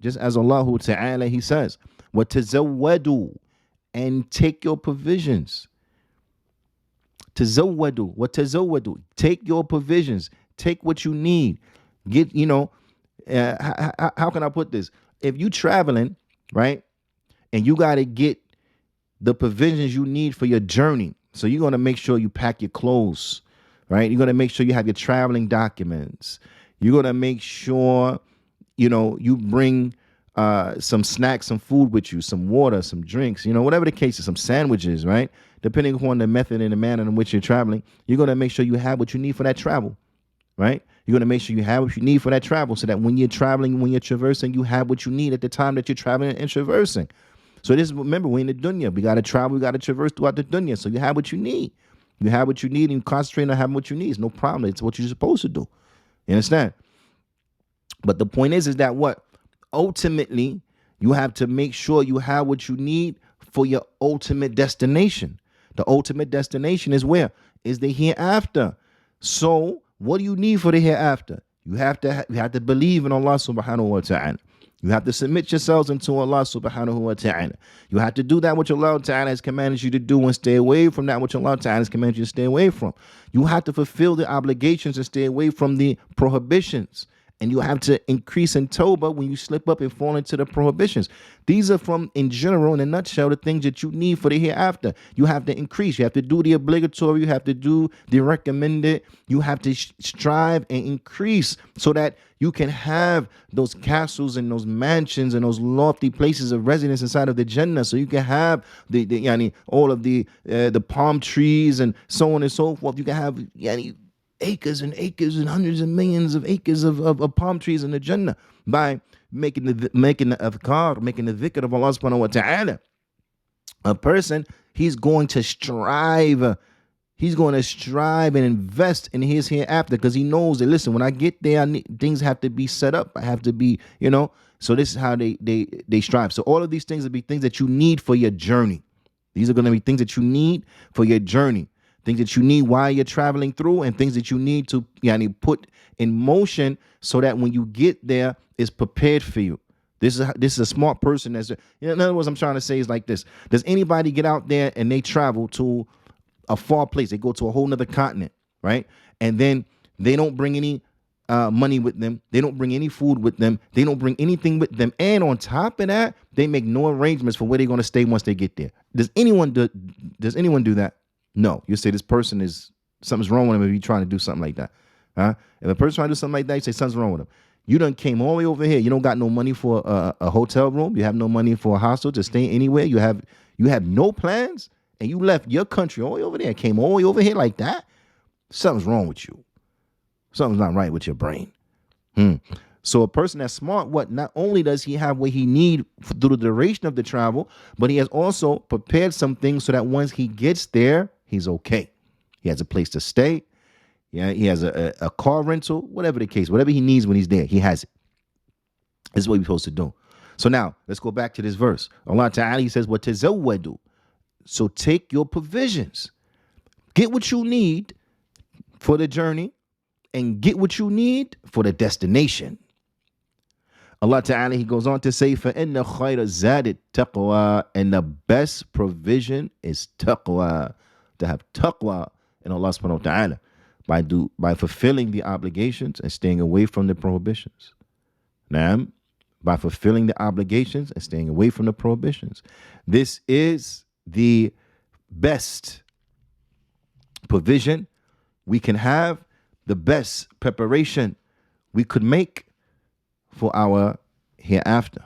Just as Allah Ta'ala, He says, وَتَزَوَّدُوا, and take your provisions. Tazawwadu, وَتَزَوَّدُوا, take your provisions. Take what you need. Get, how can I put this? If you traveling, right, and you got to get the provisions you need for your journey. So you're going to make sure you pack your clothes, right? You're going to make sure you have your traveling documents. You're going to make sure, you bring some snacks, some food with you, some water, some drinks, whatever the case is, some sandwiches, right? Depending upon the method and the manner in which you're traveling, you're going to make sure you have what you need for that travel, right? You're going to make sure you have what you need for that travel so that when you're traveling, when you're traversing, you have what you need at the time that you're traveling and traversing. So remember, we're in the dunya. We got to travel. We got to traverse throughout the dunya. So you have what you need. You have what you need and you concentrate on having what you need. It's no problem. It's what you're supposed to do. You understand? But the point is that what? Ultimately, you have to make sure you have what you need for your ultimate destination. The ultimate destination is where? Is the hereafter. So what do you need for the hereafter? You have to believe in Allah subhanahu wa ta'ala. You have to submit yourselves unto Allah subhanahu wa ta'ala. You have to do that which Allah ta'ala has commanded you to do and stay away from that which Allah ta'ala has commanded you to stay away from. You have to fulfill the obligations and stay away from the prohibitions. And you have to increase in tawbah when you slip up and fall into the prohibitions. These are in general, in a nutshell, the things that you need for the hereafter. You have to increase. You have to do the obligatory. You have to do the recommended. You have to strive and increase so that you can have those castles and those mansions and those lofty places of residence inside of the Jannah. So you can have all of the palm trees and so on and so forth. You can have acres and acres and hundreds of millions of acres of palm trees in the Jannah by making the adhkar, making the dhikr of Allah subhanahu wa ta'ala. A person, he's going to strive and invest in his hereafter because he knows that, listen, when I get there, things have to be set up. I have to be, so this is how they strive. So all of these things will be things that you need for your journey. These are going to be things that you need for your journey. Things that you need while you're traveling through and things that you need to put in motion so that when you get there, it's prepared for you. This is a smart person. In other words, I'm trying to say is like this. Does anybody get out there and they travel to a far place? They go to a whole nother continent, right? And then they don't bring any money with them. They don't bring any food with them. They don't bring anything with them. And on top of that, they make no arrangements for where they're going to stay once they get there. Does anyone do that? No, you say this person something's wrong with him if you're trying to do something like that. Huh? If a person trying to do something like that, you say something's wrong with him. You done came all the way over here. You don't got no money for a hotel room. You have no money for a hostel to stay anywhere. You have no plans, and you left your country all the way over there, came all the way over here like that. Something's wrong with you. Something's not right with your brain. So a person that's smart, not only does he have what he need through the duration of the travel, but he has also prepared some things so that once he gets there, he's okay. He has a place to stay. Yeah, he has a car rental, whatever the case, whatever he needs when he's there, he has it. This is what we're supposed to do. So now let's go back to this verse. Allah Ta'ala, He says, وَتَزَوَّدُوا. So take your provisions. Get what you need for the journey and get what you need for the destination. Allah Ta'ala, He goes on to say, فَإِنَّ خَيْرَ زَادِ التَّقْوَى, and the best provision is taqwa. To have taqwa in Allah subhanahu wa ta'ala by fulfilling the obligations and staying away from the prohibitions. Now, by fulfilling the obligations and staying away from the prohibitions. This is the best provision we can have, the best preparation we could make for our hereafter.